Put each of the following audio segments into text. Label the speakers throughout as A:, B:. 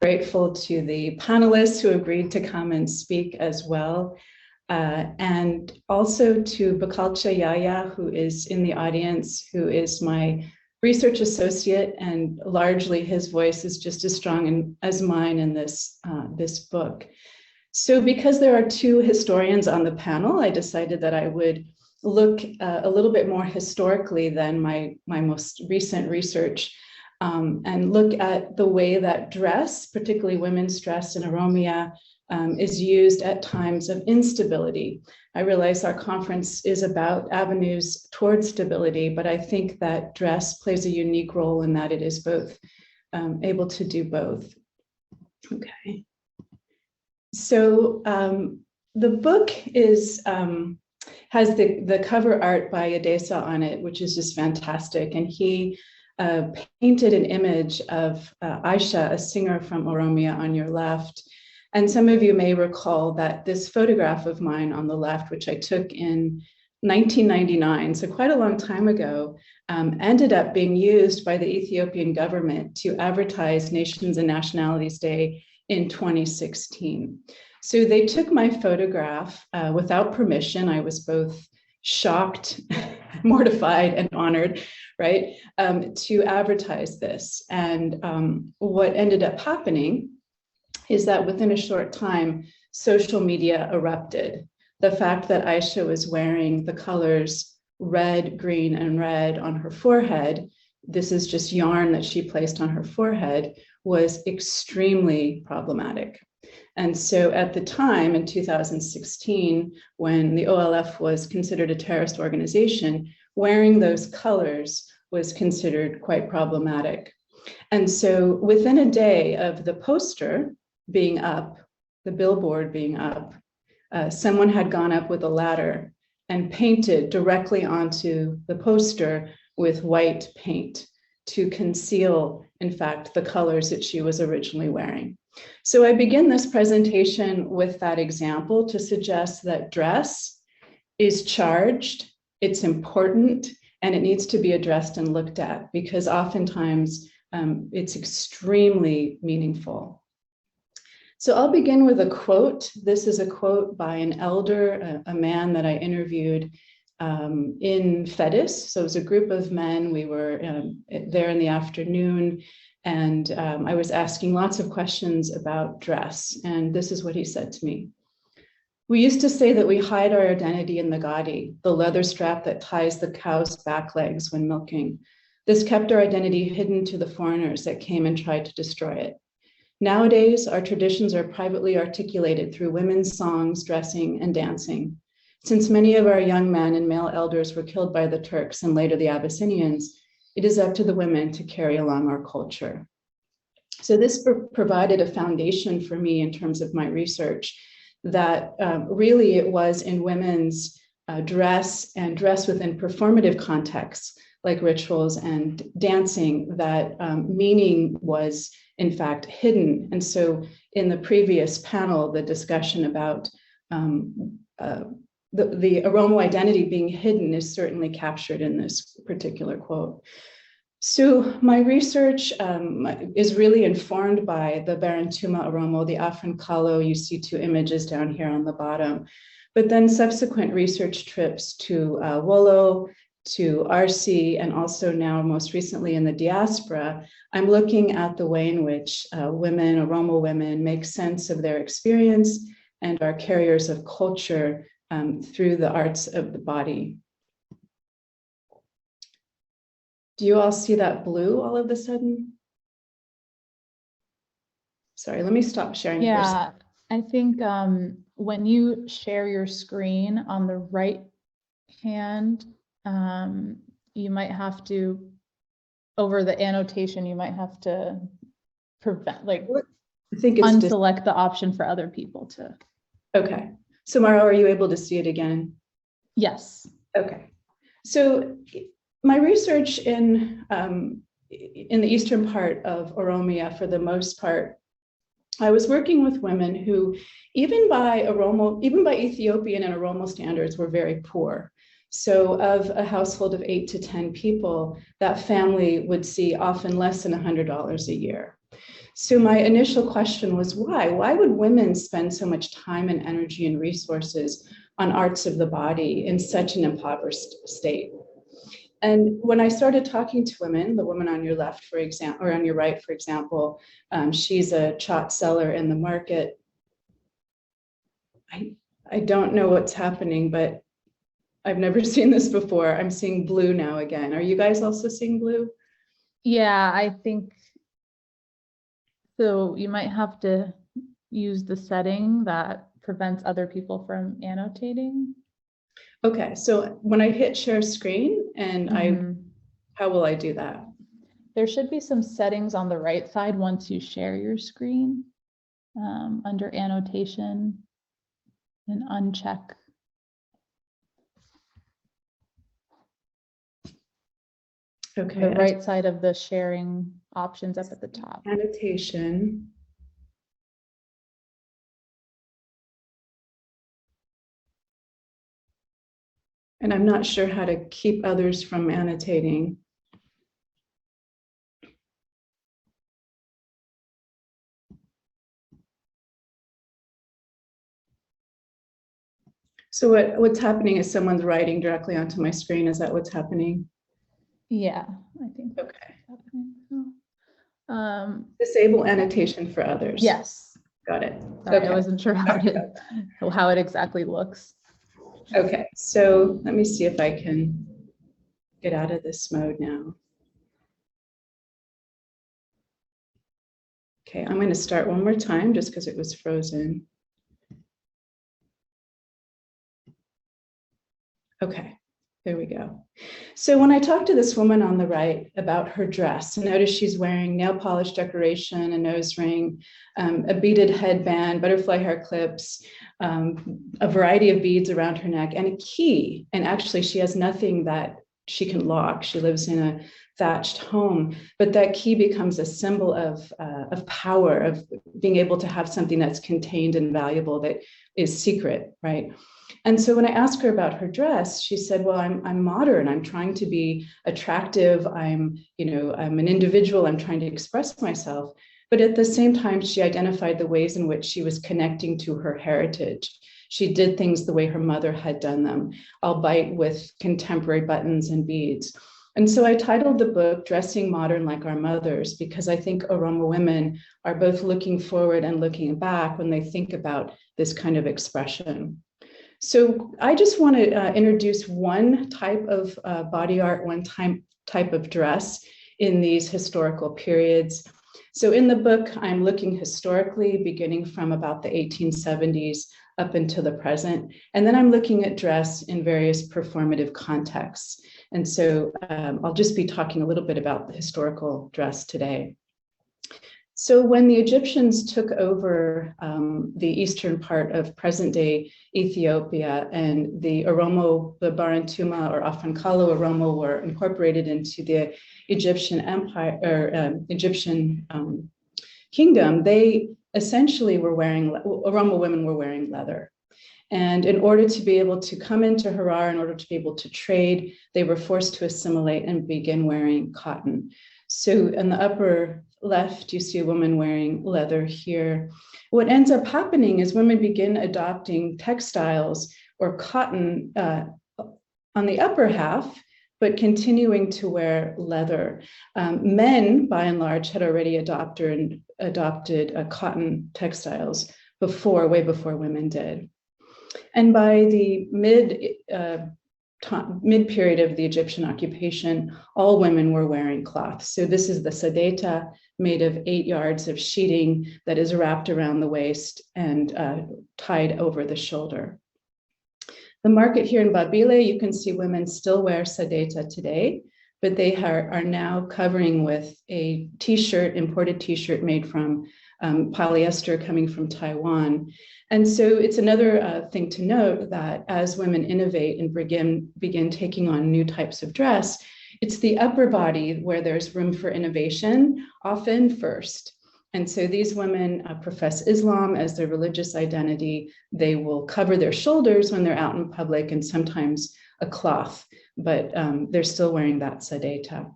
A: Grateful to the panelists who agreed to come and speak as well. And also to Bakalcha Yaya, who is in the audience, who is my research associate, and largely his voice is just as strong as mine in this book. So because there are two historians on the panel, I decided that I would look a little bit more historically than my most recent research, and look at the way that dress, particularly women's dress in Oromia, is used at times of instability. I realize our conference is about avenues towards stability, but I think that dress plays a unique role in that it is both able to do both. Okay. So the book is has the cover art by Adesa on it, which is just fantastic. And he painted an image of Aisha, a singer from Oromia, on your left. And some of you may recall that this photograph of mine on the left, which I took in 1999, so quite a long time ago, ended up being used by the Ethiopian government to advertise Nations and Nationalities Day in 2016. So they took my photograph without permission. I was both shocked, mortified, and honored, right, to advertise this. And what ended up happening is that within a short time, social media erupted. The fact that Aisha was wearing the colors red, green, and red on her forehead, this is just yarn that she placed on her forehead, was extremely problematic. And so at the time in 2016, when the OLF was considered a terrorist organization, wearing those colors was considered quite problematic. And so within a day of the poster being up, the billboard being up, someone had gone up with a ladder and painted directly onto the poster with white paint to conceal, in fact, the colors that she was originally wearing. So I begin this presentation with that example to suggest that dress is charged, it's important, and it needs to be addressed and looked at, because oftentimes it's extremely meaningful. So I'll begin with a quote. This is a quote by an elder, a man that I interviewed in Fedis. So it was a group of men. We were there in the afternoon, and I was asking lots of questions about dress. And this is what he said to me. We used to say that we hide our identity in the gadi, the leather strap that ties the cow's back legs when milking. This kept our identity hidden to the foreigners that came and tried to destroy it. Nowadays, our traditions are privately articulated through women's songs, dressing, and dancing. Since many of our young men and male elders were killed by the Turks and later the Abyssinians, it is up to the women to carry along our culture. So this provided a foundation for me in terms of my research, that really it was in women's dress and dress within performative contexts, like rituals and dancing, that meaning was in fact hidden. And so in the previous panel, the discussion about the Oromo identity being hidden is certainly captured in this particular quote. So my research is really informed by the Barantuma Oromo, the Afrin Kalo. You see two images down here on the bottom, but then subsequent research trips to Wollo, to RC, and also now most recently in the diaspora, I'm looking at the way in which women, Oromo women, make sense of their experience and are carriers of culture through the arts of the body. Do you all see that blue all of a sudden? Sorry, let me stop sharing.
B: Yeah, I think when you share your screen on the right hand, you might have to, over the annotation, you might have to prevent, like,
A: I think it's
B: unselect the option for other people to.
A: Okay. So Mara, are you able to see it again?
B: Yes.
A: Okay. So my research in the eastern part of Oromia, for the most part, I was working with women who, even by Ethiopian and Oromo standards, were very poor. So of a household of 8 to 10 people, that family would see often less than $100 a year. So my initial question was why? Why would women spend so much time and energy and resources on arts of the body in such an impoverished state? And when I started talking to women, the woman on your left, for example, or on your right, for example, she's a chot seller in the market. I don't know what's happening, but I've never seen this before. I'm seeing blue now again. Are you guys also seeing blue?
B: Yeah, I think so. You might have to use the setting that prevents other people from annotating.
A: Okay, so when I hit share screen and how will I do that?
B: There should be some settings on the right side once you share your screen under annotation and uncheck.
A: Okay.
B: The right side of the sharing options up at the top.
A: Annotation. And I'm not sure how to keep others from annotating. So what's happening is someone's writing directly onto my screen. Is that what's happening?
B: Yeah, I think
A: okay.
B: That's happening.
A: Disable annotation for others.
B: Yes.
A: Got it.
B: Sorry, I wasn't sure how it exactly looks.
A: Okay, so let me see if I can get out of this mode now. Okay, I'm going to start one more time just because it was frozen. Okay, there we go. So when I talked to this woman on the right about her dress, notice she's wearing nail polish decoration, a nose ring, a beaded headband, butterfly hair clips, a variety of beads around her neck, and a key. And actually, she has nothing that she can lock. She lives in a thatched home, but that key becomes a symbol of power, of being able to have something that's contained and valuable that is secret, right? And so when I asked her about her dress, she said, well, I'm modern. I'm trying to be attractive. I'm an individual. I'm trying to express myself. But at the same time, she identified the ways in which she was connecting to her heritage. She did things the way her mother had done them, albeit with contemporary buttons and beads. And so I titled the book Dressing Modern Like Our Mothers, because I think Oromo women are both looking forward and looking back when they think about this kind of expression. So I just want to introduce one type of body art, one type of dress in these historical periods. So in the book, I'm looking historically, beginning from about the 1870s up until the present. And then I'm looking at dress in various performative contexts. And so I'll just be talking a little bit about the historical dress today. So when the Egyptians took over the eastern part of present-day Ethiopia, and the Oromo, the Barantuma or Afankalo Oromo were incorporated into the Egyptian empire or Egyptian kingdom, they essentially were wearing, Oromo women were wearing leather. And in order to be able to come into Harar, in order to be able to trade, they were forced to assimilate and begin wearing cotton. So in the upper left, you see a woman wearing leather here. What ends up happening is women begin adopting textiles or cotton on the upper half, but continuing to wear leather. Men, by and large, had already adopted cotton textiles way before women did. And by the mid-period of the Egyptian occupation, all women were wearing cloth. So this is the sadeta, made of 8 yards of sheeting that is wrapped around the waist and tied over the shoulder. The market here in Babile, you can see women still wear sadeta today, but they are now covering with a t-shirt, imported t-shirt made from polyester coming from Taiwan. And so it's another thing to note that as women innovate and begin taking on new types of dress, it's the upper body where there's room for innovation, often first. And so these women profess Islam as their religious identity. They will cover their shoulders when they're out in public, and sometimes a cloth, but they're still wearing that sadeta.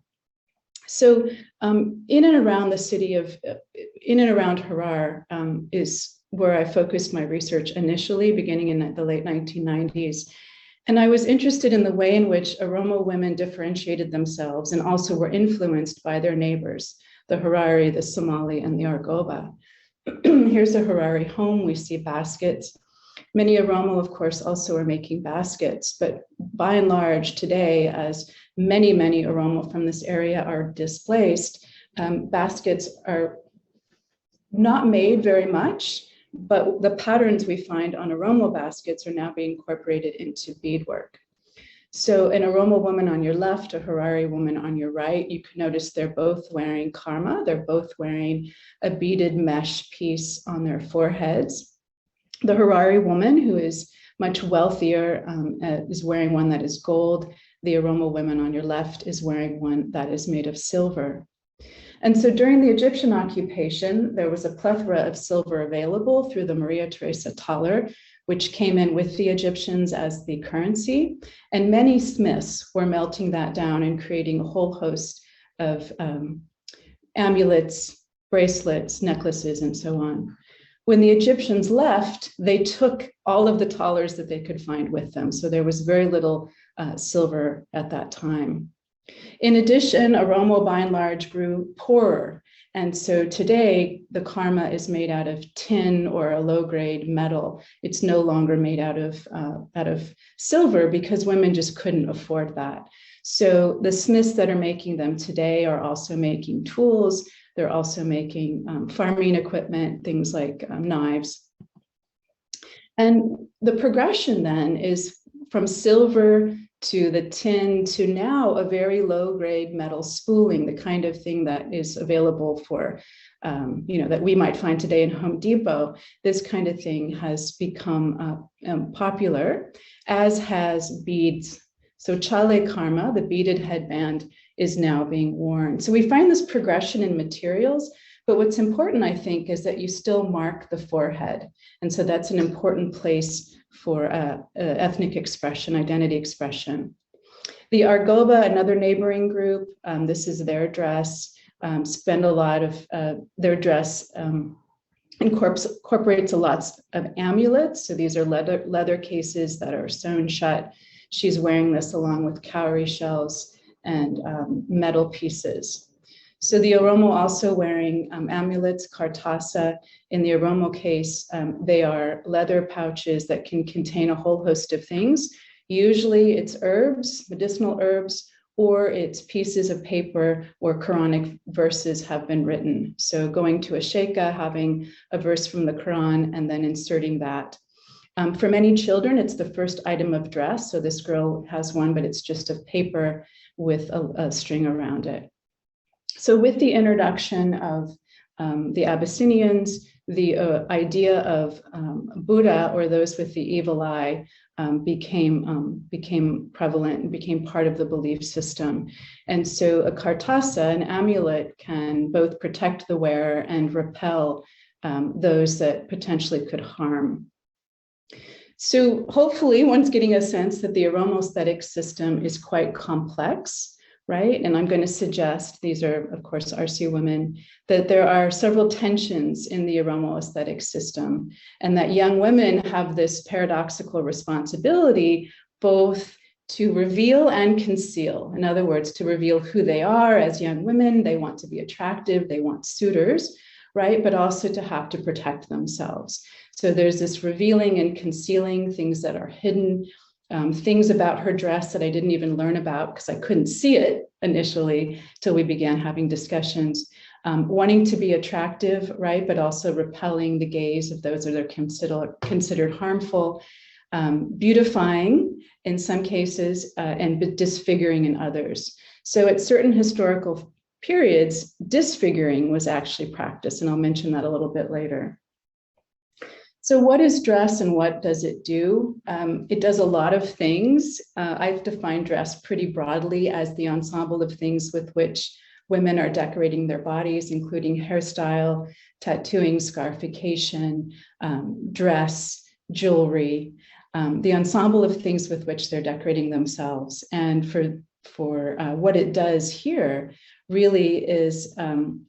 A: So in and around the city of, in and around Harar is where I focused my research initially, beginning in the late 1990s. And I was interested in the way in which Oromo women differentiated themselves and also were influenced by their neighbors, the Harari, the Somali, and the Argoba. Here's a Harari home. We see baskets. Many Oromo, of course, also are making baskets, but by and large today, as many Oromo from this area are displaced, baskets are not made very much, but the patterns we find on Oromo baskets are now being incorporated into beadwork. So an Oromo woman on your left, a Harari woman on your right, you can notice they're both wearing karma. They're both wearing a beaded mesh piece on their foreheads. The Harari woman, who is much wealthier, is wearing one that is gold. The Oromo woman on your left is wearing one that is made of silver. And so during the Egyptian occupation, there was a plethora of silver available through the Maria Theresa thaler, which came in with the Egyptians as the currency. And many smiths were melting that down and creating a whole host of amulets, bracelets, necklaces, and so on. When the Egyptians left, they took all of the thalers that they could find with them. So there was very little silver at that time. In addition, Oromo by and large grew poorer. And so today the karma is made out of tin or a low-grade metal. It's no longer made out of silver because women just couldn't afford that. So the smiths that are making them today are also making tools. They're also making farming equipment, things like knives. And the progression then is from silver to the tin to now a very low grade metal spooling, the kind of thing that is available for, that we might find today in Home Depot. This kind of thing has become popular, as has beads. So chale karma, the beaded headband, is now being worn. So we find this progression in materials, but what's important, I think, is that you still mark the forehead. And so that's an important place for ethnic expression, identity expression. The Argoba, another neighboring group, this is their dress, spend a lot of their dress incorporates a lot of amulets. So these are leather cases that are sewn shut. She's wearing this along with cowrie shells and metal pieces. So the Oromo also wearing amulets, kartasa. In the Oromo case, they are leather pouches that can contain a whole host of things. Usually it's herbs, medicinal herbs, or it's pieces of paper where Quranic verses have been written. So going to a sheikha, having a verse from the Quran, and then inserting that. For many children, it's the first item of dress. So this girl has one, but it's just of paper with a string around it. So with the introduction of the Abyssinians, the idea of Buddha, or those with the evil eye, became prevalent and became part of the belief system. And so a kartasa, an amulet, can both protect the wearer and repel those that potentially could harm. So hopefully one's getting a sense that the Oromo aesthetic system is quite complex, right? And I'm going to suggest, these are, of course, RC women, that there are several tensions in the Oromo aesthetic system, and that young women have this paradoxical responsibility both to reveal and conceal. In other words, to reveal who they are as young women. They want to be attractive, they want suitors, right? But also to have to protect themselves. So there's this revealing and concealing, things that are hidden, things about her dress that I didn't even learn about because I couldn't see it initially till we began having discussions, wanting to be attractive, right? But also repelling the gaze of those that are considered harmful, beautifying in some cases, and disfiguring in others. So at certain historical periods, disfiguring was actually practiced, and I'll mention that a little bit later. So what is dress and what does it do? It does a lot of things. I've defined dress pretty broadly as the ensemble of things with which women are decorating their bodies, including hairstyle, tattooing, scarification, dress, jewelry, the ensemble of things with which they're decorating themselves. And for what it does here really is,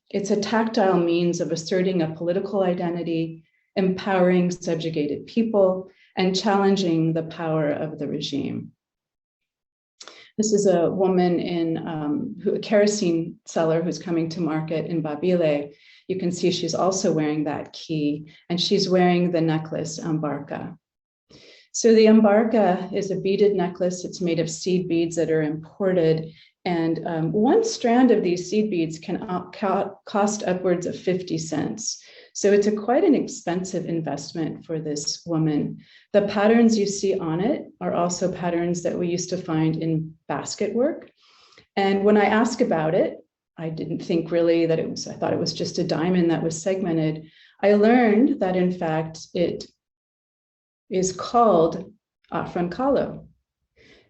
A: it's a tactile means of asserting a political identity, empowering subjugated people, and challenging the power of the regime. This is a woman in a kerosene seller who's coming to market in Babile. You can see she's also wearing that key, and she's wearing the necklace ambarca. So the ambarca is a beaded necklace. It's made of seed beads that are imported. And one strand of these seed beads can cost upwards of 50 cents. So it's quite an expensive investment for this woman. The patterns you see on it are also patterns that we used to find in basket work. And when I ask about it, I didn't think really that it was, I thought it was just a diamond that was segmented. I learned that in fact, it is called afrancalo.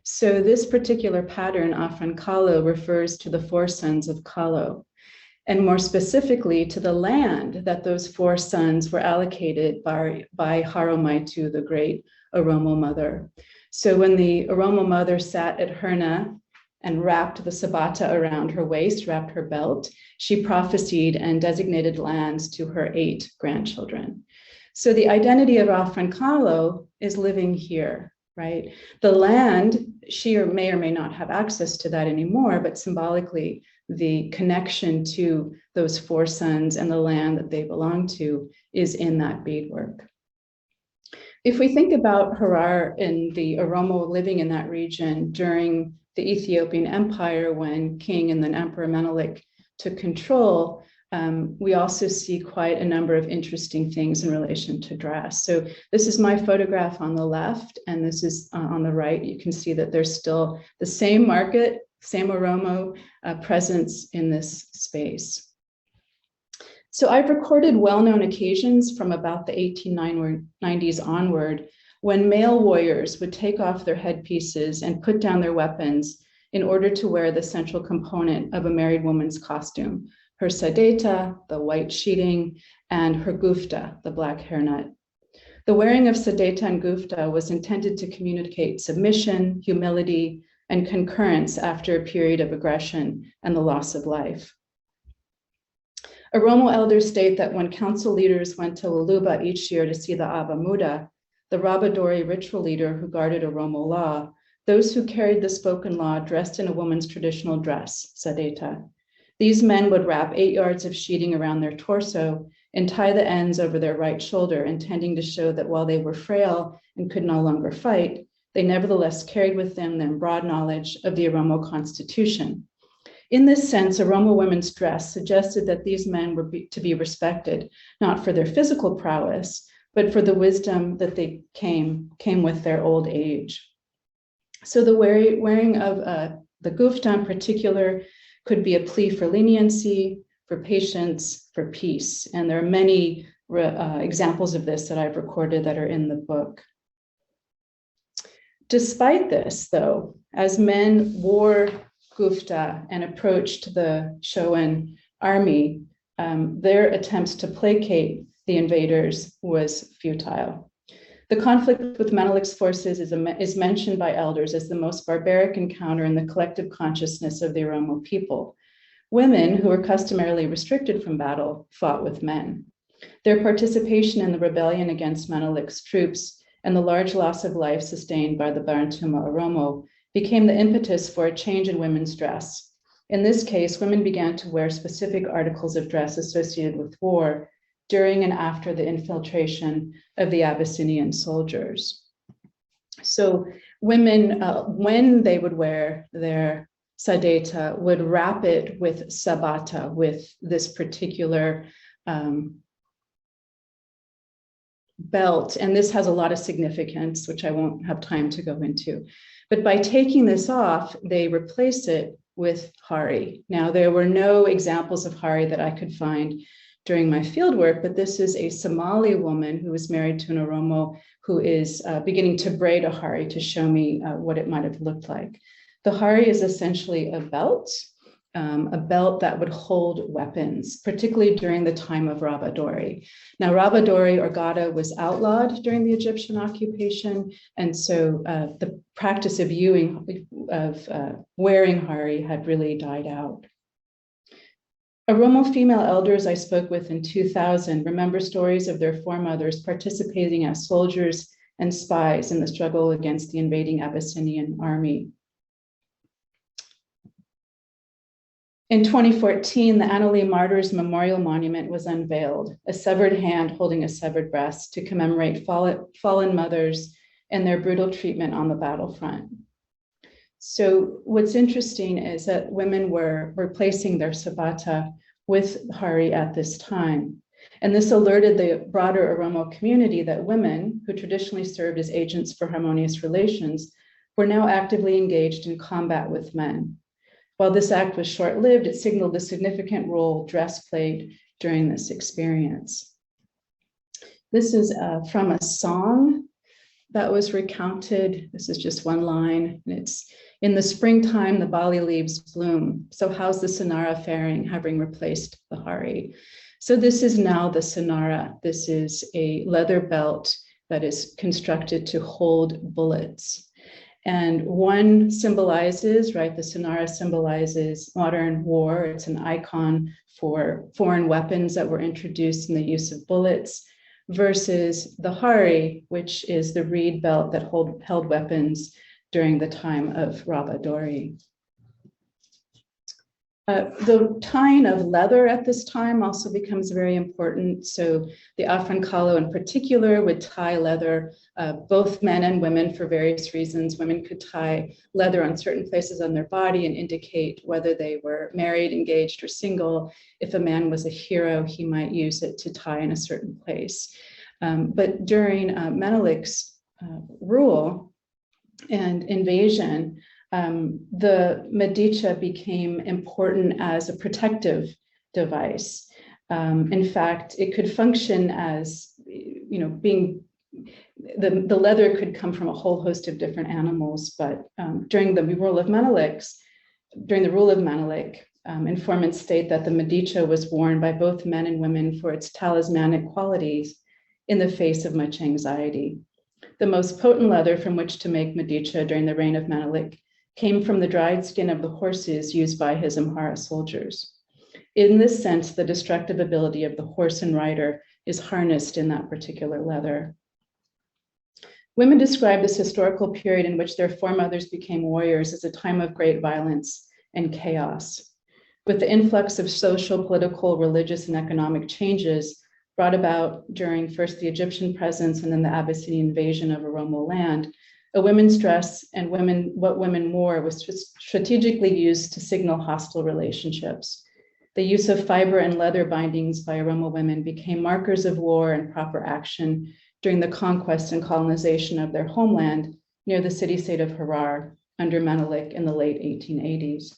A: So this particular pattern, afrancalo, refers to the four sons of Kalo, and more specifically to the land that those four sons were allocated by Haromaitu, the great Oromo mother. So when the Oromo mother sat at Herna and wrapped the sabata around her waist, wrapped her belt, she prophesied and designated lands to her 8 grandchildren. So the identity of afrancalo is living here, right? The land, she may or may not have access to that anymore, but symbolically, the connection to those four sons and the land that they belong to is in that beadwork. If we think about Harar and the Oromo living in that region during the Ethiopian Empire, when King and then Emperor Menelik took control, we also see quite a number of interesting things in relation to dress. So this is my photograph on the left, and this is on the right. You can see that there's still the same market, same Oromo presence in this space. So I've recorded well-known occasions from about the 1890s onward when male warriors would take off their headpieces and put down their weapons in order to wear the central component of a married woman's costume, her sadeta, the white sheeting, and her gufta, the black hairnet. The wearing of sadeta and gufta was intended to communicate submission, humility, and concurrence after a period of aggression and the loss of life. Oromo elders state that when council leaders went to Luluba each year to see the Aba Muda, the Rabadori ritual leader who guarded Oromo law, those who carried the spoken law dressed in a woman's traditional dress, sadeta. These men would wrap 8 yards of sheeting around their torso and tie the ends over their right shoulder, intending to show that while they were frail and could no longer fight, they nevertheless carried with them their broad knowledge of the Oromo constitution. In this sense, Oromo women's dress suggested that these men were to be respected, not for their physical prowess, but for the wisdom that they came with their old age. So the wearing of the gufta in particular could be a plea for leniency, for patience, for peace. And there are many examples of this that I've recorded that are in the book. Despite this, though, as men wore gufta and approached the Shoan army, their attempts to placate the invaders was futile. The conflict with Menelik's forces is mentioned by elders as the most barbaric encounter in the collective consciousness of the Oromo people. Women, who were customarily restricted from battle, fought with men. Their participation in the rebellion against Menelik's troops and the large loss of life sustained by the Barantuma Oromo became the impetus for a change in women's dress. In this case, women began to wear specific articles of dress associated with war during and after the infiltration of the Abyssinian soldiers. So women, when they would wear their sadeta, would wrap it with sabata, with this particular belt. And this has a lot of significance, which I won't have time to go into. But by taking this off, they replace it with hari. Now, there were no examples of hari that I could find during my fieldwork, but this is a Somali woman who was married to an Oromo who is beginning to braid a hari to show me what it might have looked like. The hari is essentially a belt that would hold weapons, particularly during the time of Rabadori. Now, Rabadori or Gada was outlawed during the Egyptian occupation, and so the practice of wearing hari had really died out. Oromo female elders I spoke with in 2000 remember stories of their foremothers participating as soldiers and spies in the struggle against the invading Abyssinian army. In 2014, the Annalee Martyrs Memorial Monument was unveiled, a severed hand holding a severed breast to commemorate fallen mothers and their brutal treatment on the battlefront. So what's interesting is that women were replacing their sabata with hari at this time. And this alerted the broader Oromo community that women, who traditionally served as agents for harmonious relations, were now actively engaged in combat with men. While this act was short-lived, it signaled the significant role dress played during this experience. This is from a song that was recounted. This is just one line, and it's, "In the springtime, the bali leaves bloom. So how's the sonara faring, having replaced the hari?" So this is now the sonara. This is a leather belt that is constructed to hold bullets. And one symbolizes, right, the sonara symbolizes modern war. It's an icon for foreign weapons that were introduced in the use of bullets, versus the hari, which is the reed belt that held weapons during the time of Rabadori. The tying of leather at this time also becomes very important. So the Afrankalo in particular would tie leather, both men and women, for various reasons. Women could tie leather on certain places on their body and indicate whether they were married, engaged, or single. If a man was a hero, he might use it to tie in a certain place. But during Menelik's rule and invasion, the medicha became important as a protective device. In fact, it could function as, being, the leather could come from a whole host of different animals, but during the rule of Menelik, informants state that the medicha was worn by both men and women for its talismanic qualities in the face of much anxiety. The most potent leather from which to make medicha during the reign of Menelik came from the dried skin of the horses used by his Amhara soldiers. In this sense, the destructive ability of the horse and rider is harnessed in that particular leather. Women describe this historical period in which their foremothers became warriors as a time of great violence and chaos. With the influx of social, political, religious, and economic changes brought about during first the Egyptian presence and then the Abyssinian invasion of Oromo land, a women's dress and what women wore was strategically used to signal hostile relationships. The use of fiber and leather bindings by Oromo women became markers of war and proper action during the conquest and colonization of their homeland near the city-state of Harar under Menelik in the late 1880s.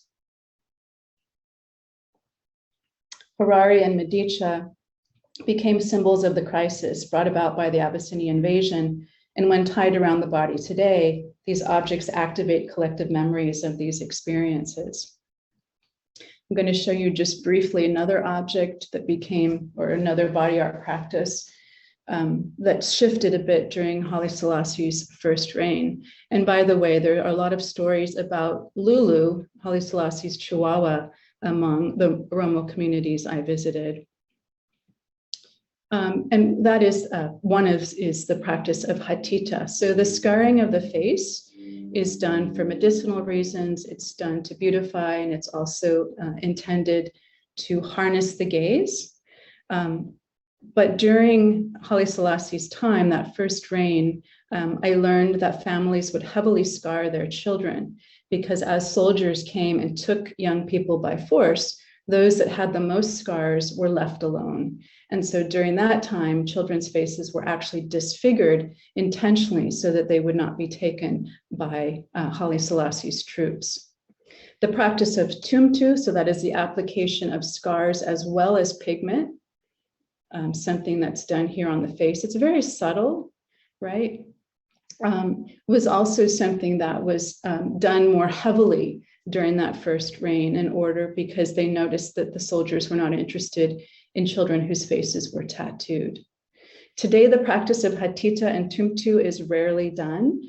A: Harari and medicha became symbols of the crisis brought about by the Abyssinian invasion. And when tied around the body today, these objects activate collective memories of these experiences. I'm going to show you just briefly another object that became, or another body art practice that shifted a bit during Haile Selassie's first reign. And by the way, there are a lot of stories about Lulu, Haile Selassie's Chihuahua, among the Oromo communities I visited. And that is is the practice of hatita. So the scarring of the face is done for medicinal reasons. It's done to beautify, and it's also intended to harness the gaze. But during Haile Selassie's time, that first reign, I learned that families would heavily scar their children because as soldiers came and took young people by force, those that had the most scars were left alone. And so during that time, children's faces were actually disfigured intentionally so that they would not be taken by Haile Selassie's troops. The practice of tumtu, so that is the application of scars as well as pigment, something that's done here on the face. It's very subtle, right? Was also something that was done more heavily during that first reign in order because they noticed that the soldiers were not interested in children whose faces were tattooed. Today, the practice of hatita and tumtu is rarely done.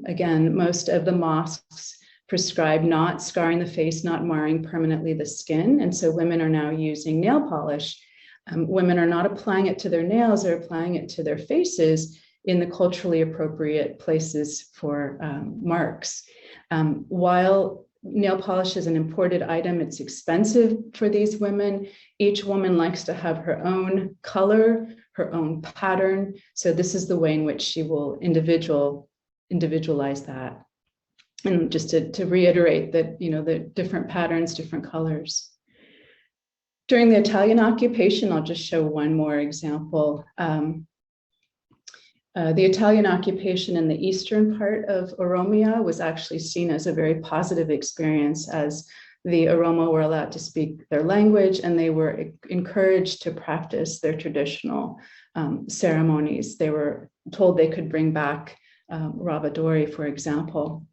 A: Again, most of the mosques prescribed not scarring the face, not marring permanently the skin. And so women are now using nail polish. Women are not applying it to their nails, they're applying it to their faces in the culturally appropriate places for marks. While nail polish is an imported item, it's expensive for these women. Each woman likes to have her own color, her own pattern. So this is the way in which she will individualize that. And just to reiterate that, the different patterns, different colors. During the Italian occupation, I'll just show one more example. The Italian occupation in the eastern part of Oromia was actually seen as a very positive experience, as the Oromo were allowed to speak their language and they were encouraged to practice their traditional ceremonies. They were told they could bring back Rabadori, for example.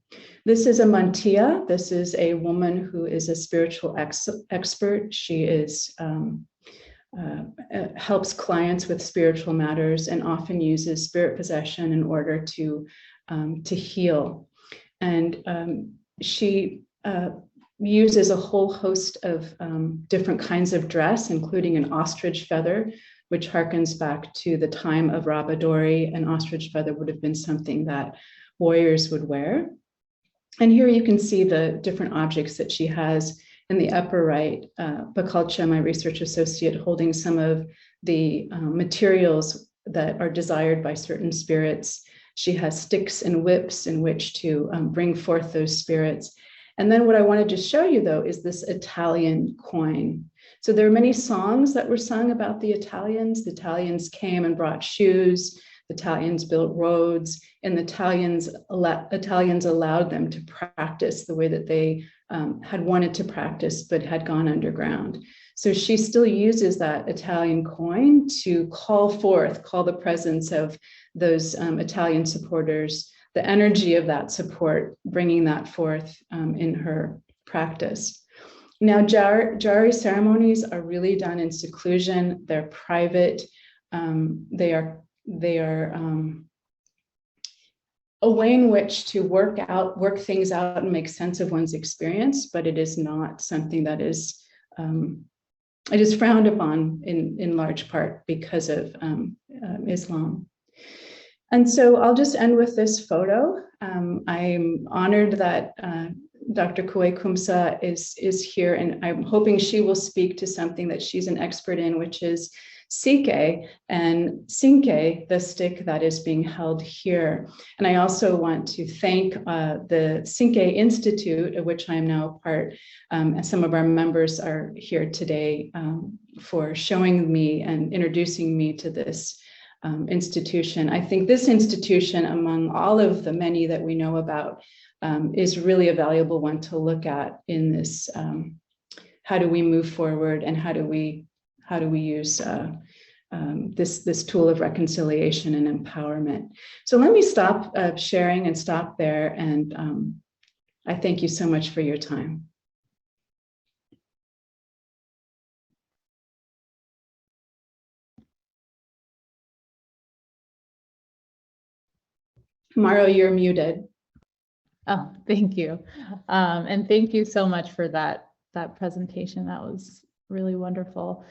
A: This is a mantia. This is a woman who is a spiritual expert. She is helps clients with spiritual matters and often uses spirit possession in order to heal. And she uses a whole host of different kinds of dress, including an ostrich feather, which harkens back to the time of Rabadori. An ostrich feather would have been something that warriors would wear. And here you can see the different objects that she has. In the upper right, Bakalcha, my research associate, holding some of the materials that are desired by certain spirits. She has sticks and whips in which to bring forth those spirits. And then what I wanted to show you, though, is this Italian coin. So there are many songs that were sung about the Italians. The Italians came and brought shoes. The Italians built roads, and the Italians allowed them to practice the way that they had wanted to practice, but had gone underground. So she still uses that Italian coin to call the presence of those Italian supporters, the energy of that support, bringing that forth in her practice. Now, Jari ceremonies are really done in seclusion. They're private. They are a way in which to work things out and make sense of one's experience, but it is not something that is, it is frowned upon in large part because of Islam. And so I'll just end with this photo. I'm honored that Dr. Kuwe-Kumsa is here, and I'm hoping she will speak to something that she's an expert in, which is Sike and Sinke, the stick that is being held here. And I also want to thank the Sinke Institute, of which I am now a part, and some of our members are here today for showing me and introducing me to this institution. I think this institution, among all of the many that we know about, is really a valuable one to look at in this, how do we move forward and how do we use this tool of reconciliation and empowerment. So let me stop sharing and stop there. And I thank you so much for your time. Maro, you're muted.
B: Oh, thank you. And thank you so much for that presentation. That was really wonderful.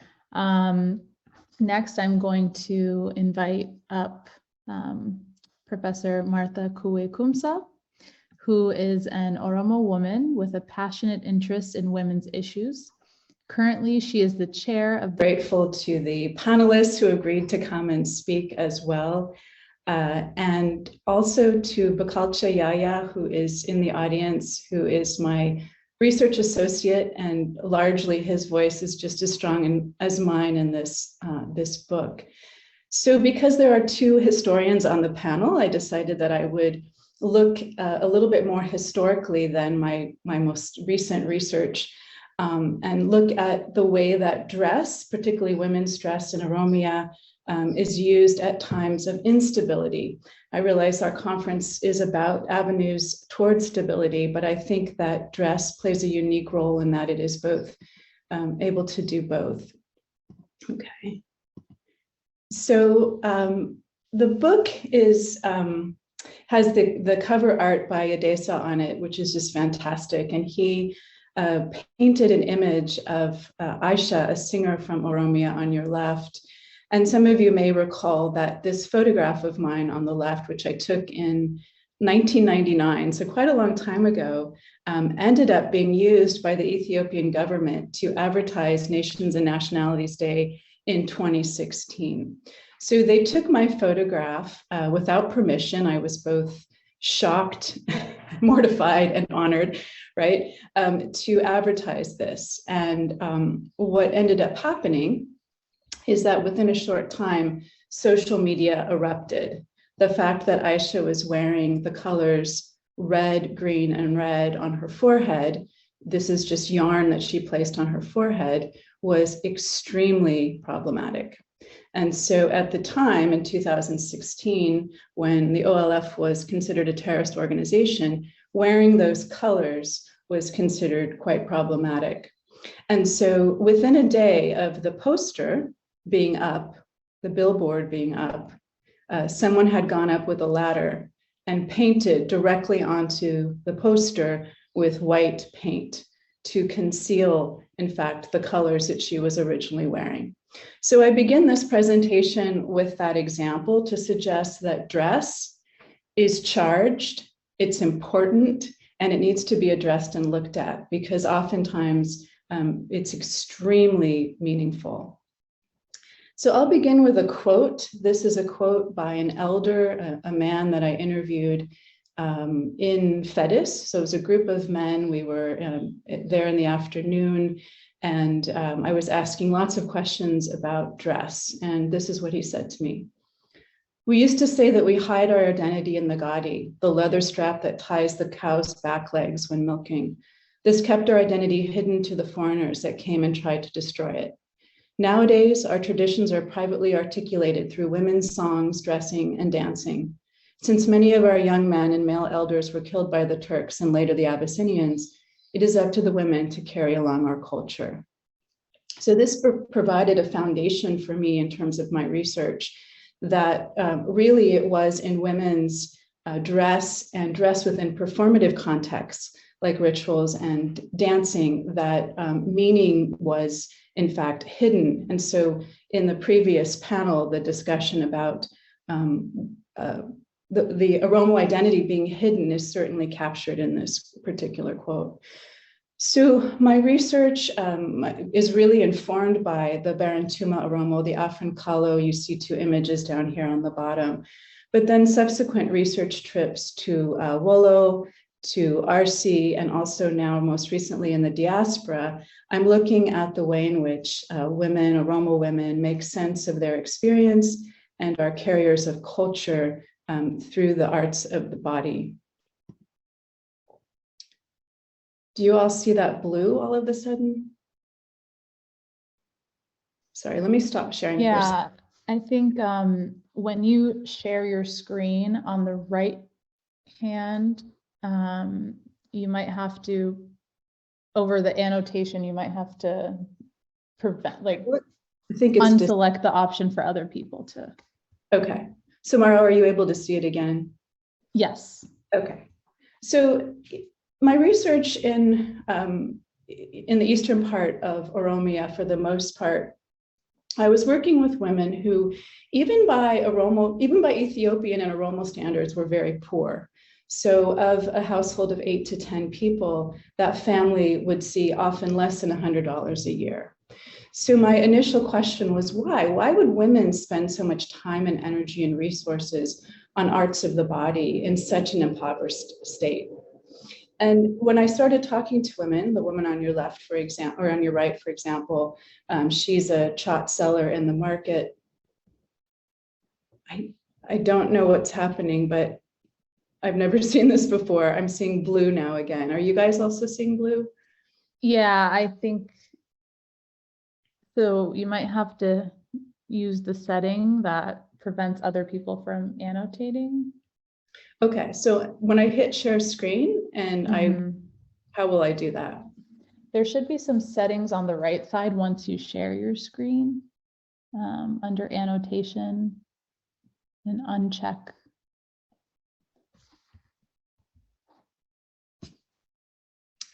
B: Next, I'm going to invite up Professor Martha Kuwe-Kumsa, who is an Oromo woman with a passionate interest in women's issues. Currently, she is the chair of...
A: Grateful to the panelists who agreed to come and speak as well. And also to Bakalcha Yaya, who is in the audience, who is my research associate, and largely his voice is just as strong as mine in this book. So because there are two historians on the panel, I decided that I would look a little bit more historically than my most recent research, and look at the way that dress, particularly women's dress in Oromia, is used at times of instability. I realize our conference is about avenues towards stability, but I think that dress plays a unique role in that it is both able to do both. Okay. So the book is has the cover art by Adesa on it, which is just fantastic. And he painted an image of Aisha, a singer from Oromia, on your left. And some of you may recall that this photograph of mine on the left, which I took in 1999, so quite a long time ago, ended up being used by the Ethiopian government to advertise Nations and Nationalities Day in 2016. So they took my photograph without permission. I was both shocked, mortified, and honored, right, to advertise this. And what ended up happening is that within a short time, social media erupted. The fact that Aisha was wearing the colors red, green, and red on her forehead, this is just yarn that she placed on her forehead, was extremely problematic. And so at the time in 2016, when the OLF was considered a terrorist organization, wearing those colors was considered quite problematic. And so within a day of the poster being up, the billboard being up, someone had gone up with a ladder and painted directly onto the poster with white paint to conceal, in fact, the colors that she was originally wearing. So I begin this presentation with that example to suggest that dress is charged, it's important, and it needs to be addressed and looked at, because oftentimes it's extremely meaningful. So I'll begin with a quote. This is a quote by an elder, a man that I interviewed in Fedis. So it was a group of men. We were there in the afternoon, and I was asking lots of questions about dress. And this is what he said to me. We used to say that we hide our identity in the gadi, the leather strap that ties the cow's back legs when milking. This kept our identity hidden to the foreigners that came and tried to destroy it. Nowadays, our traditions are privately articulated through women's songs, dressing, and dancing. Since many of our young men and male elders were killed by the Turks and later the Abyssinians, it is up to the women to carry along our culture. So this provided a foundation for me in terms of my research, that really it was in women's dress and dress within performative contexts like rituals and dancing that meaning was in fact hidden. And so in the previous panel, the discussion about the Oromo identity being hidden is certainly captured in this particular quote. So my research is really informed by the Barantuma Oromo, the Afrin-Kalo. You see two images down here on the bottom, but then subsequent research trips to Wollo, to RC, and also now most recently in the diaspora, I'm looking at the way in which women, Oromo women, make sense of their experience and are carriers of culture through the arts of the body. Do you all see that blue all of a sudden? Sorry, let me stop sharing.
B: Yeah, I think when you share your screen on the right hand, you might have to, over the annotation, you might have to prevent, like,
A: I think it's
B: unselect the option for other people to.
A: Okay. So Mara, are you able to see it again?
B: Yes.
A: Okay. So my research in the eastern part of Oromia, for the most part, I was working with women who, even by Ethiopian and Oromo standards, were very poor. So of a household of 8 to 10 people, that family would see often less than $100 a year. So my initial question was why? Why would women spend so much time and energy and resources on arts of the body in such an impoverished state? And when I started talking to women, the woman on your left, for example, or on your right, for example, she's a chot seller in the market. I don't know what's happening, but I've never seen this before. I'm seeing blue now again. Are you guys also seeing blue?
B: Yeah, I think so. You might have to use the setting that prevents other people from annotating.
A: Okay, so when I hit share screen and how will I do that?
B: There should be some settings on the right side once you share your screen under annotation and uncheck.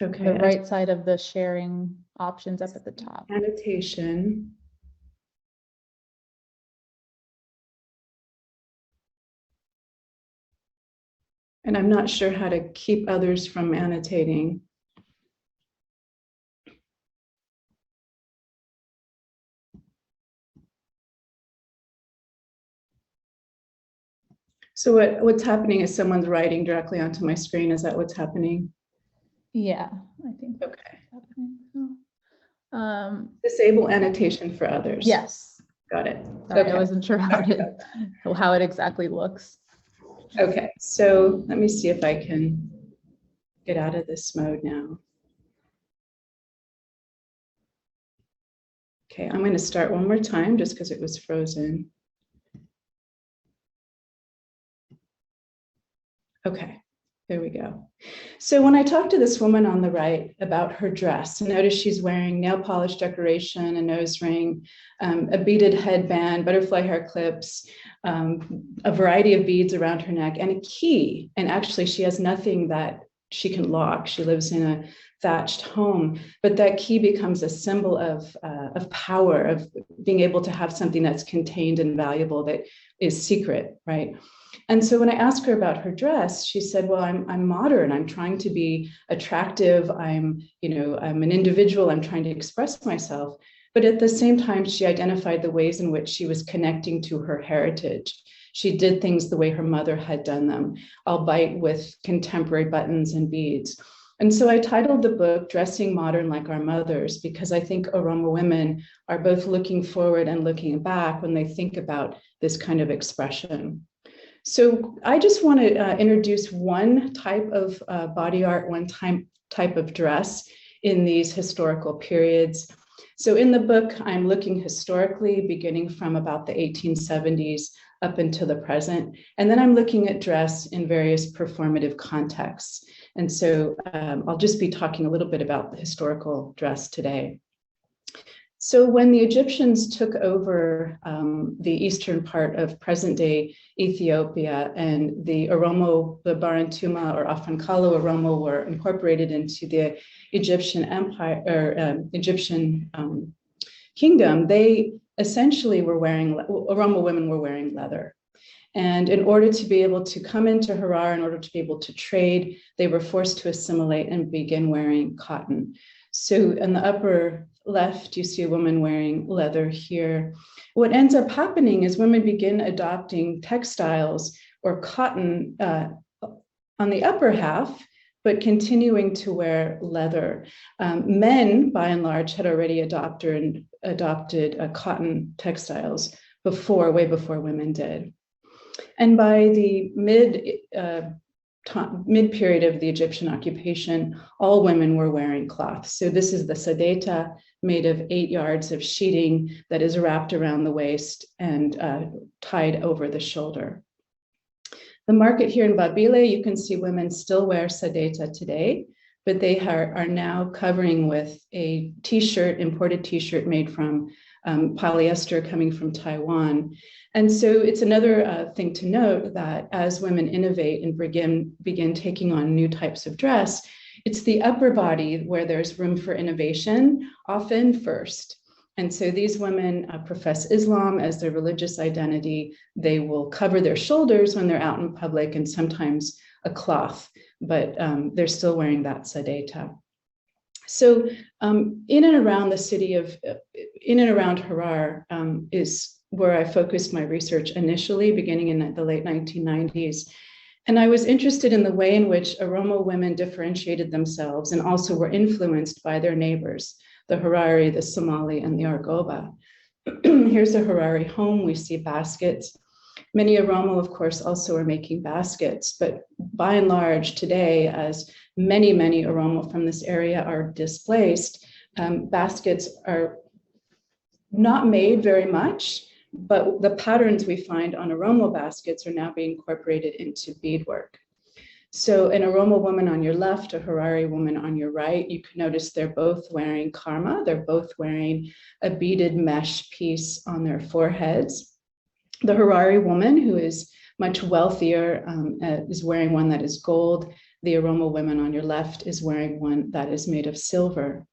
A: Okay.
B: The right side of the sharing options up at the top.
A: Annotation. And I'm not sure how to keep others from annotating. So what's happening is someone's writing directly onto my screen. Is that what's happening?
B: Yeah, I think that's
A: Okay.
B: happening.
A: Disable annotation for others.
B: Yes.
A: Got it.
B: Sorry,
A: Okay.
B: I wasn't sure how it exactly looks.
A: Okay, so let me see if I can get out of this mode now. Okay, I'm going to start one more time just because it was frozen. Okay, there we go. So when I talked to this woman on the right about her dress, notice she's wearing nail polish decoration, a nose ring, a beaded headband, butterfly hair clips, a variety of beads around her neck, and a key. And actually, she has nothing that she can lock. She lives in a thatched home, but that key becomes a symbol of power, of being able to have something that's contained and valuable that is secret, right? And so when I asked her about her dress, she said, well, I'm modern. I'm trying to be attractive. I'm an individual. I'm trying to express myself. But at the same time, she identified the ways in which she was connecting to her heritage. She did things the way her mother had done them, albeit with contemporary buttons and beads. And so I titled the book Dressing Modern Like Our Mothers, because I think Oromo women are both looking forward and looking back when they think about this kind of expression. So I just want to introduce one type of body art, one type of dress in these historical periods. So in the book, I'm looking historically, beginning from about the 1870s up until the present. And then I'm looking at dress in various performative contexts. And so I'll just be talking a little bit about the historical dress today. So when the Egyptians took over the eastern part of present-day Ethiopia, and the Oromo, the Barantuma or Afankalo Oromo were incorporated into the Egyptian empire or Egyptian kingdom, they essentially were wearing, Oromo women were wearing leather. And in order to be able to come into Harar, in order to be able to trade, they were forced to assimilate and begin wearing cotton. So in the upper left, you see a woman wearing leather here. What ends up happening is women begin adopting textiles or cotton on the upper half, but continuing to wear leather. Men, by and large, had already adopted cotton textiles way before women did. And by the mid-period of the Egyptian occupation, all women were wearing cloth. So this is the sadeta, made of 8 yards of sheeting that is wrapped around the waist and tied over the shoulder. The market here in Babile, you can see women still wear sadeta today, but they are now covering with a t-shirt, imported t-shirt made from polyester coming from Taiwan. And so it's another thing to note that as women innovate and begin taking on new types of dress, it's the upper body where there's room for innovation, often first. And so these women profess Islam as their religious identity. They will cover their shoulders when they're out in public, and sometimes a cloth, but they're still wearing that sadeta. So in and around the city of, in and around Harar is where I focused my research initially, beginning in the late 1990s. And I was interested in the way in which Oromo women differentiated themselves and also were influenced by their neighbors, the Harari, the Somali, and the Argoba. Here's a Harari home. We see baskets. Many Oromo, of course, also are making baskets, but by and large today, as many Oromo from this area are displaced, baskets are not made very much, but the patterns we find on Oromo baskets are now being incorporated into beadwork. So an Oromo woman on your left, a Harari woman on your right, you can notice they're both wearing karma. They're both wearing a beaded mesh piece on their foreheads. The Harari woman, who is much wealthier, is wearing one that is gold. The Oromo woman on your left is wearing one that is made of silver.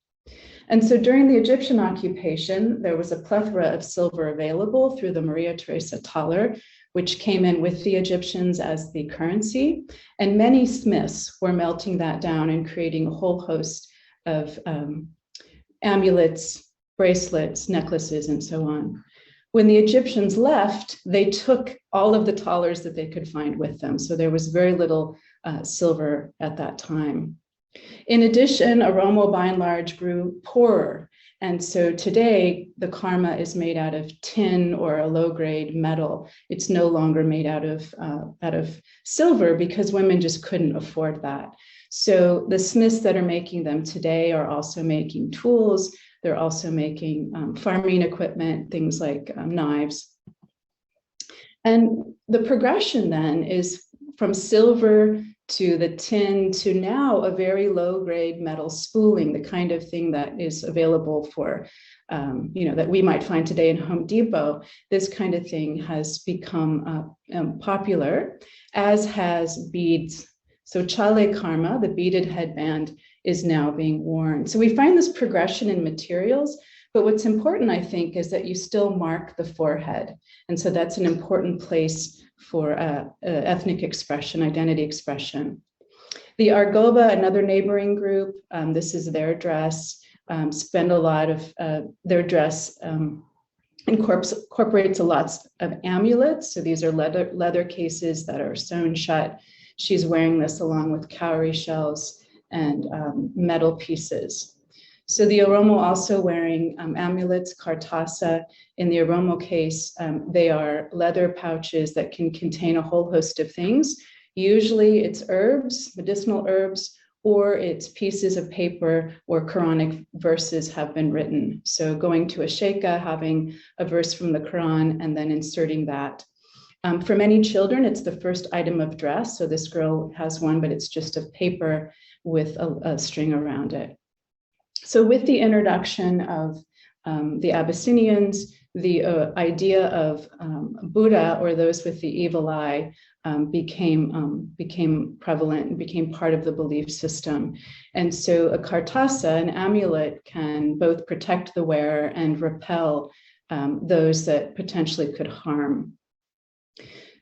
A: And so during the Egyptian occupation, there was a plethora of silver available through the Maria Theresa thaler, which came in with the Egyptians as the currency. And many smiths were melting that down and creating a whole host of amulets, bracelets, necklaces, and so on. When the Egyptians left, they took all of the thalers that they could find with them. So there was very little silver at that time. In addition, Oromo by and large grew poorer. And so today the qarma is made out of tin or a low-grade metal. It's no longer made out of silver because women just couldn't afford that. So the smiths that are making them today are also making tools. They're also making farming equipment, things like knives. And the progression then is from silver to the tin to now a very low-grade metal spooling, the kind of thing that is available for, that we might find today in Home Depot. This kind of thing has become popular, as has beads. So chale qarma, the beaded headband, is now being worn. So we find this progression in materials, but what's important, I think, is that you still mark the forehead. And so that's an important place for ethnic expression, identity expression. The Argoba, another neighboring group, this is their dress, spend a lot of their dress incorporates a lot of amulets. So these are leather cases that are sewn shut. She's wearing this along with cowrie shells and metal pieces. So the Oromo also wearing amulets, kartasa. In the Oromo case, they are leather pouches that can contain a whole host of things. Usually it's herbs, medicinal herbs, or it's pieces of paper where Quranic verses have been written. So going to a sheikha, having a verse from the Quran, and then inserting that. For many children, it's the first item of dress. So this girl has one, but it's just of paper with a string around it. So with the introduction of the Abyssinians, the idea of Buddha, or those with the evil eye, became prevalent and became part of the belief system. And so a kartasa, an amulet, can both protect the wearer and repel those that potentially could harm.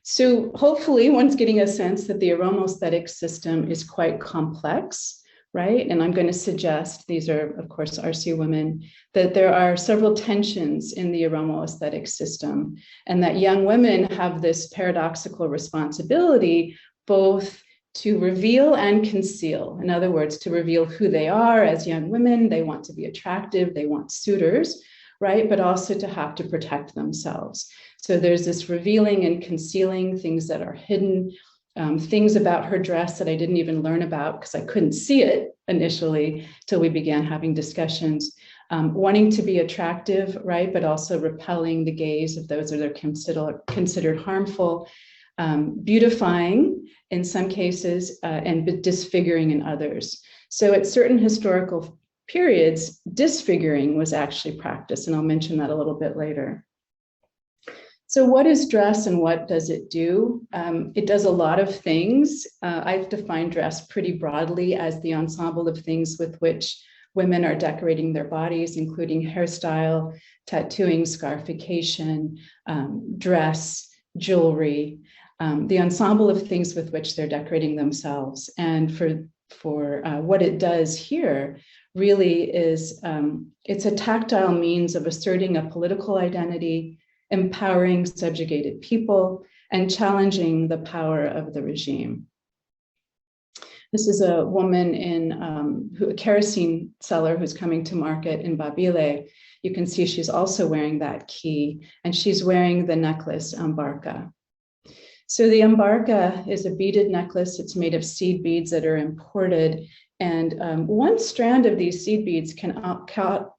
A: So hopefully one's getting a sense that the Oromo aesthetic system is quite complex, right? And I'm going to suggest, these are, of course, RC women, that there are several tensions in the Oromo aesthetic system, and that young women have this paradoxical responsibility both to reveal and conceal. In other words, to reveal who they are as young women. They want to be attractive, they want suitors, right? But also to have to protect themselves. So there's this revealing and concealing things that are hidden, things about her dress that I didn't even learn about because I couldn't see it initially till we began having discussions, wanting to be attractive, right? But also repelling the gaze of those that are considered harmful, beautifying in some cases, and disfiguring in others. So at certain historical periods, disfiguring was actually practiced, and I'll mention that a little bit later. So what is dress and what does it do? It does a lot of things. I've defined dress pretty broadly as the ensemble of things with which women are decorating their bodies, including hairstyle, tattooing, scarification, dress, jewelry, the ensemble of things with which they're decorating themselves. And for what it does here really is, it's a tactile means of asserting a political identity, empowering subjugated people, and challenging the power of the regime. This is a woman a kerosene seller who's coming to market in Babile. You can see she's also wearing that key, and she's wearing the necklace ambarca. So the ambarca is a beaded necklace. It's made of seed beads that are imported. And one strand of these seed beads can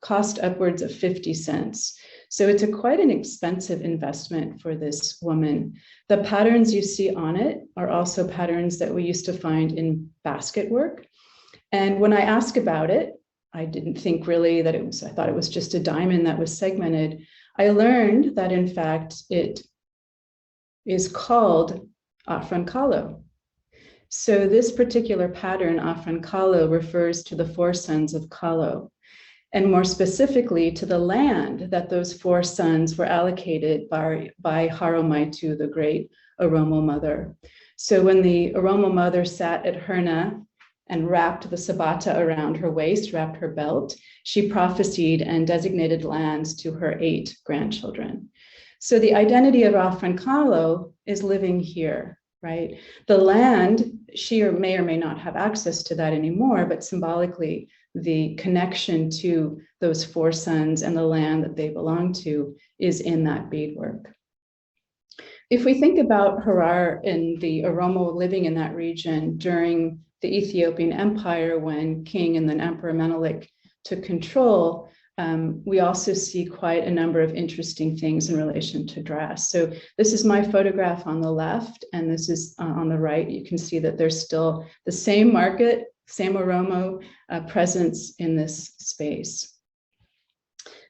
A: cost upwards of 50 cents. So it's quite an expensive investment for this woman. The patterns you see on it are also patterns that we used to find in basket work. And when I ask about it, I didn't think really that it was, I thought it was just a diamond that was segmented. I learned that in fact, it is called Afrankalo. So this particular pattern, Afrankalo, refers to the 4 sons of Kalo, and more specifically to the land that those 4 sons were allocated by Haromaitu, the great Oromo mother. So when the Oromo mother sat at Herna and wrapped the sabata around her waist, wrapped her belt, she prophesied and designated lands to her 8 grandchildren. So the identity of Afrankalo is living here, right? The land, she may or may not have access to that anymore, but symbolically, the connection to those 4 sons and the land that they belong to is in that beadwork. If we think about Harar and the Oromo living in that region during the Ethiopian Empire, when King and then Emperor Menelik took control, we also see quite a number of interesting things in relation to dress. So this is my photograph on the left, and this is on the right. You can see that there's still the same market, same Oromo presence in this space.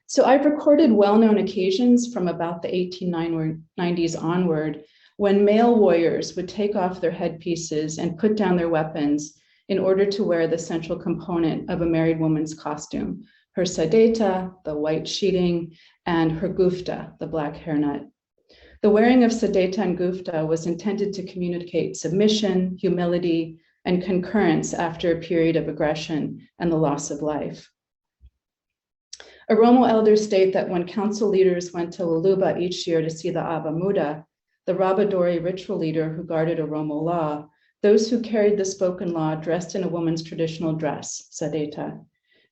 A: So I've recorded well-known occasions from about the 1890s onward when male warriors would take off their headpieces and put down their weapons in order to wear the central component of a married woman's costume, her sadeta, the white sheeting, and her gufta, the black hairnet. The wearing of sadeta and gufta was intended to communicate submission, humility, and concurrence after a period of aggression and the loss of life. Oromo elders state that when council leaders went to Luluba each year to see the Aba Muda, the Rabadori ritual leader who guarded Oromo law, those who carried the spoken law dressed in a woman's traditional dress, sadeta.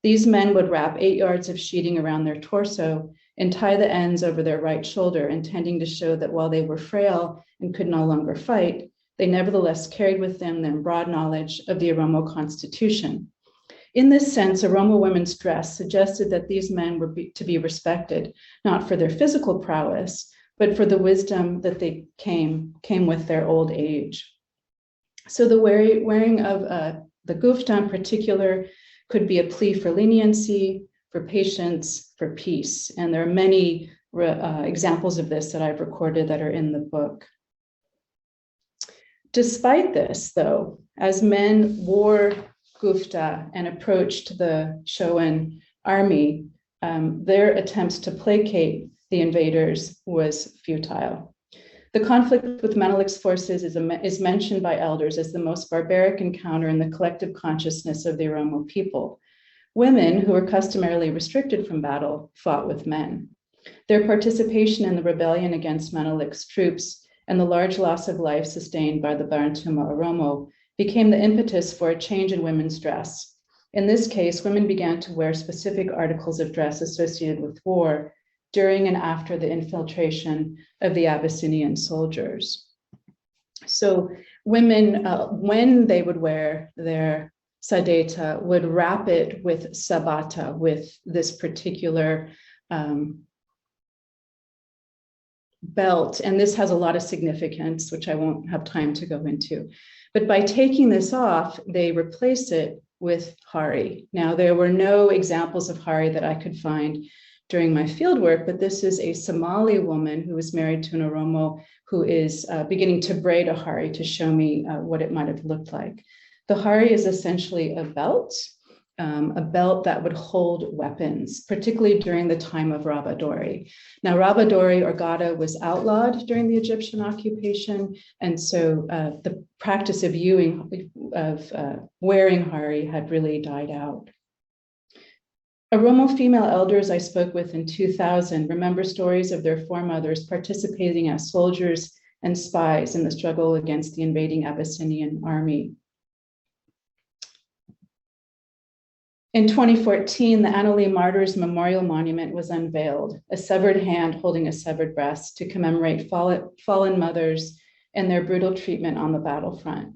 A: These men would wrap 8 yards of sheeting around their torso and tie the ends over their right shoulder, intending to show that while they were frail and could no longer fight, they nevertheless carried with them their broad knowledge of the Oromo constitution. In this sense, Oromo women's dress suggested that these men were to be respected, not for their physical prowess, but for the wisdom that they came with their old age. So the wearing of the gufta in particular could be a plea for leniency, for patience, for peace. And there are many examples of this that I've recorded that are in the book. Despite this, though, as men wore gufta and approached the Shoan army, their attempts to placate the invaders was futile. The conflict with Menelik's forces is mentioned by elders as the most barbaric encounter in the collective consciousness of the Oromo people. Women, who were customarily restricted from battle, fought with men. Their participation in the rebellion against Menelik's troops and the large loss of life sustained by the Barantuma Oromo became the impetus for a change in women's dress. In this case, women began to wear specific articles of dress associated with war during and after the infiltration of the Abyssinian soldiers. So women, when they would wear their sadeta, would wrap it with sabata, with this particular belt. And this has a lot of significance, which I won't have time to go into. But by taking this off, they replace it with hari. Now, there were no examples of hari that I could find during my fieldwork, but this is a Somali woman who was married to an Oromo who is beginning to braid a hari to show me what it might have looked like. The hari is essentially a belt that would hold weapons, particularly during the time of Rabadori. Now, Rabadori or Gada was outlawed during the Egyptian occupation, and so the practice of wearing hari had really died out. Oromo female elders I spoke with in 2000 remember stories of their foremothers participating as soldiers and spies in the struggle against the invading Abyssinian army. In 2014, the Anneli Martyrs Memorial Monument was unveiled, a severed hand holding a severed breast to commemorate fallen mothers and their brutal treatment on the battlefront.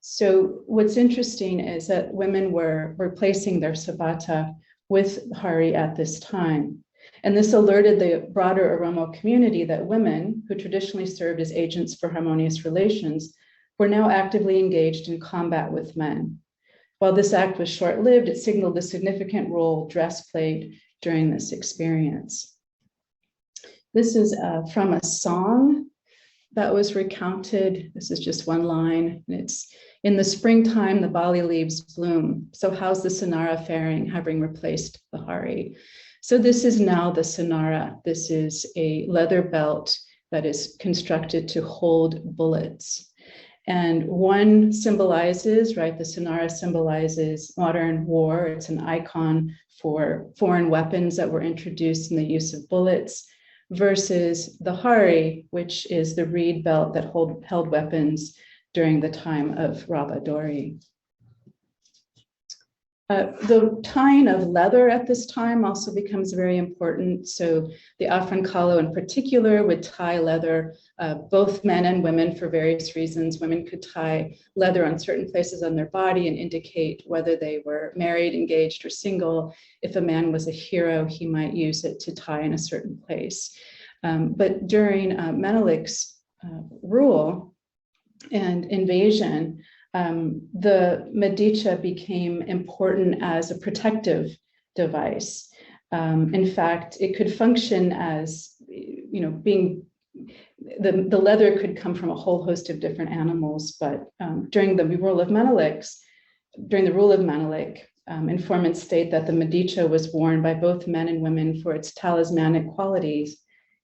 A: So what's interesting is that women were replacing their sabata with hari at this time. And this alerted the broader Oromo community that women, who traditionally served as agents for harmonious relations, were now actively engaged in combat with men. While this act was short-lived, it signaled the significant role dress played during this experience. This is from a song that was recounted. This is just one line, and it's, in the springtime, the bali leaves bloom. So how's the sonara faring, having replaced the hari? So this is now the sonara. This is a leather belt that is constructed to hold bullets. And one symbolizes, right, the sonara symbolizes modern war. It's an icon for foreign weapons that were introduced in the use of bullets, versus the hari, which is the reed belt that held weapons during the time of Rabadori. The tying of leather at this time also becomes very important. So the Afrankalo in particular would tie leather, both men and women for various reasons. Women could tie leather on certain places on their body and indicate whether they were married, engaged, or single. If a man was a hero, he might use it to tie in a certain place. But during Menelik's rule and invasion, the Medicha became important as a protective device. In fact, it could function as, being, the leather could come from a whole host of different animals, but during the rule of Menelik, informants state that the Medicha was worn by both men and women for its talismanic qualities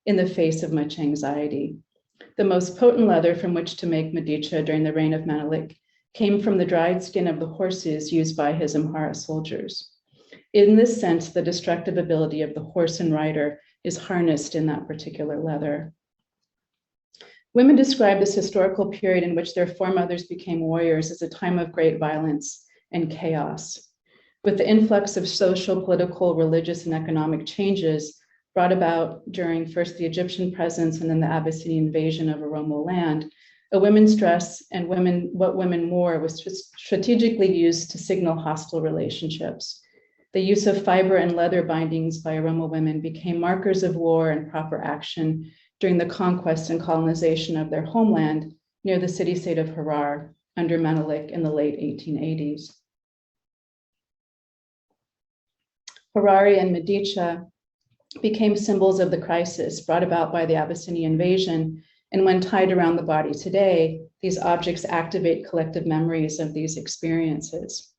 A: in the face of much anxiety. The most potent leather from which to make Medicha during the reign of Menelik came from the dried skin of the horses used by his Amhara soldiers. In this sense, the destructive ability of the horse and rider is harnessed in that particular leather. Women describe this historical period in which their foremothers became warriors as a time of great violence and chaos. With the influx of social, political, religious, and economic changes brought about during first the Egyptian presence and then the Abyssinian invasion of Oromo land, a women's dress and what women wore was strategically used to signal hostile relationships. The use of fiber and leather bindings by Oromo women became markers of war and proper action during the conquest and colonization of their homeland near the city-state of Harar under Menelik in the late 1880s. Harari and Medicha became symbols of the crisis brought about by the Abyssinian invasion, and when tied around the body today, these objects activate collective memories of these experiences.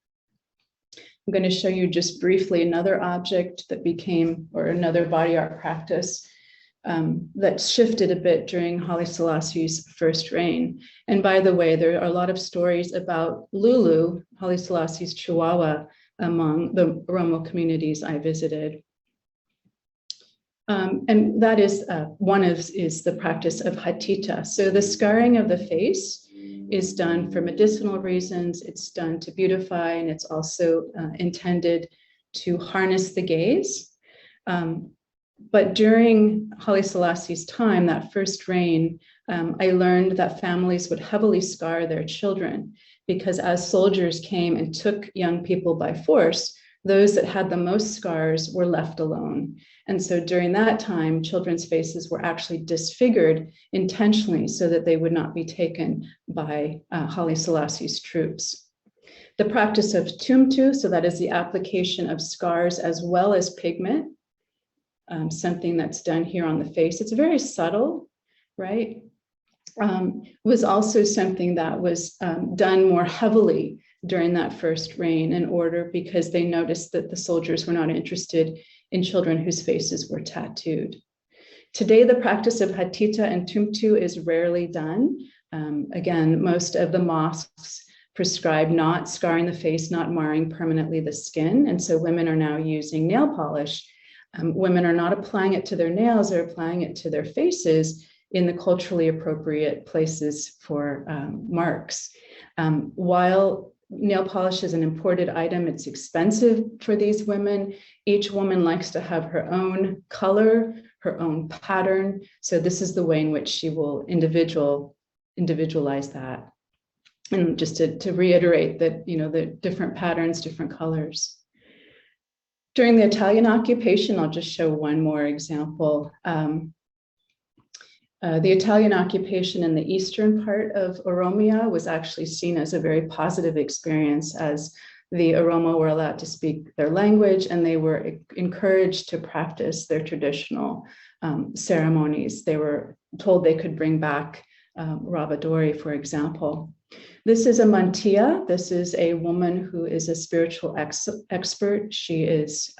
A: I'm going to show you just briefly another object that became, or another body art practice that shifted a bit during Haile Selassie's first reign. And by the way, there are a lot of stories about Lulu, Haile Selassie's Chihuahua, among the Oromo communities I visited. And that is is the practice of hatita. So the scarring of the face is done for medicinal reasons. It's done to beautify, and it's also intended to harness the gaze. But during Haile Selassie's time, that first reign, I learned that families would heavily scar their children because as soldiers came and took young people by force, those that had the most scars were left alone. And so during that time, children's faces were actually disfigured intentionally so that they would not be taken by Haile Selassie's troops. The practice of tumtu, so that is the application of scars as well as pigment, something that's done here on the face. It's very subtle, right? Was also something that was done more heavily during that first reign in order because they noticed that the soldiers were not interested in children whose faces were tattooed. Today, the practice of hatita and tumtu is rarely done. Again, most of the mosques prescribe not scarring the face, not marring permanently the skin. And so women are now using nail polish. Women are not applying it to their nails, they're applying it to their faces in the culturally appropriate places for marks. While nail polish is an imported item, it's expensive for these women. Each woman likes to have her own color, her own pattern. So this is the way in which she will individualize that. And just to reiterate that, the different patterns, different colors. During the Italian occupation, I'll just show one more example. The Italian occupation in the eastern part of Oromia was actually seen as a very positive experience as the Oromo were allowed to speak their language and they were encouraged to practice their traditional ceremonies. They were told they could bring back Rabadori, for example. This is a mantia. This is a woman who is a spiritual expert. She is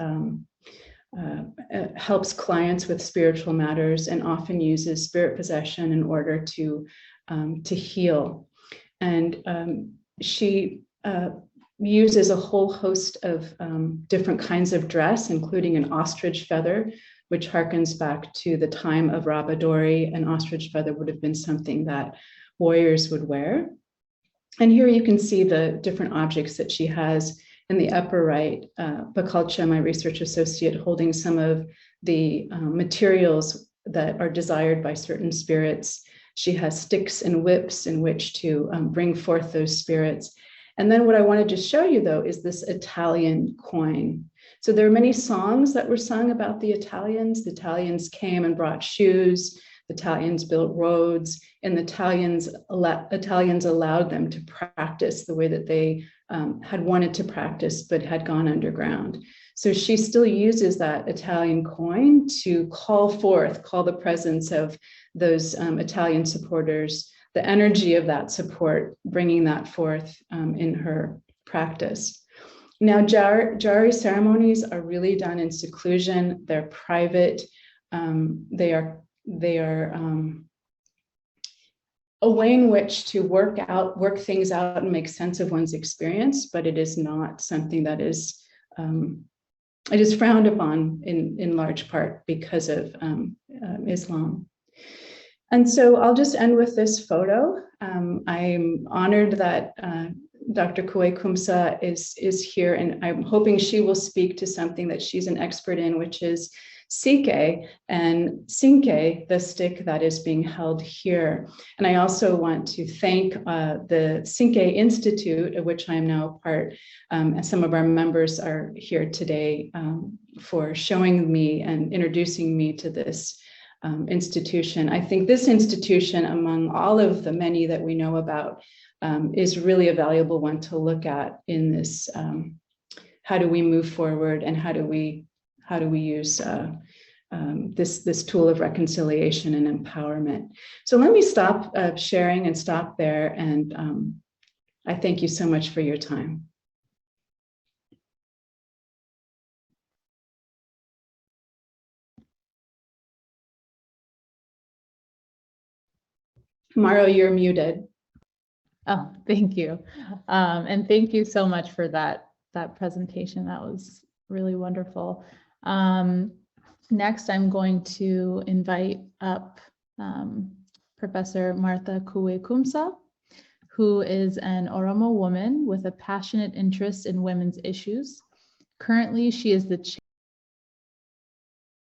A: helps clients with spiritual matters and often uses spirit possession in order to heal. And she uses a whole host of different kinds of dress, including an ostrich feather, which harkens back to the time of Rabadori. An ostrich feather would have been something that warriors would wear. And here you can see the different objects that she has. In the upper right, Bakalcha, my research associate, holding some of the materials that are desired by certain spirits. She has sticks and whips in which to bring forth those spirits. And then what I wanted to show you, though, is this Italian coin. So there are many songs that were sung about the Italians. The Italians came and brought shoes. The Italians built roads, and the Italians allowed them to practice the way that they had wanted to practice, but had gone underground. So she still uses that Italian coin to call the presence of those Italian supporters, the energy of that support, bringing that forth in her practice. Now, Jari ceremonies are really done in seclusion. They're private. They are a way in which to work things out and make sense of one's experience, but it is not something that is, it is frowned upon in large part because of Islam. And so I'll just end with this photo. I'm honored that Dr. Kuwe-Kumsa is here, and I'm hoping she will speak to something that she's an expert in, which is Sike and Sinke, the stick that is being held here. And I also want to thank the Sinke Institute, of which I am now a part, and some of our members are here today for showing me and introducing me to this institution. I think this institution, among all of the many that we know about, is really a valuable one to look at in this, how do we move forward and how do we use this tool of reconciliation and empowerment. So let me stop sharing and stop there. And I thank you so much for your time. Maro, you're muted.
B: Oh, thank you. And thank you so much for that presentation. That was really wonderful. Next, I'm going to invite up Professor Martha Kuwe-Kumsa, who is an Oromo woman with a passionate interest in women's issues. Currently, she is the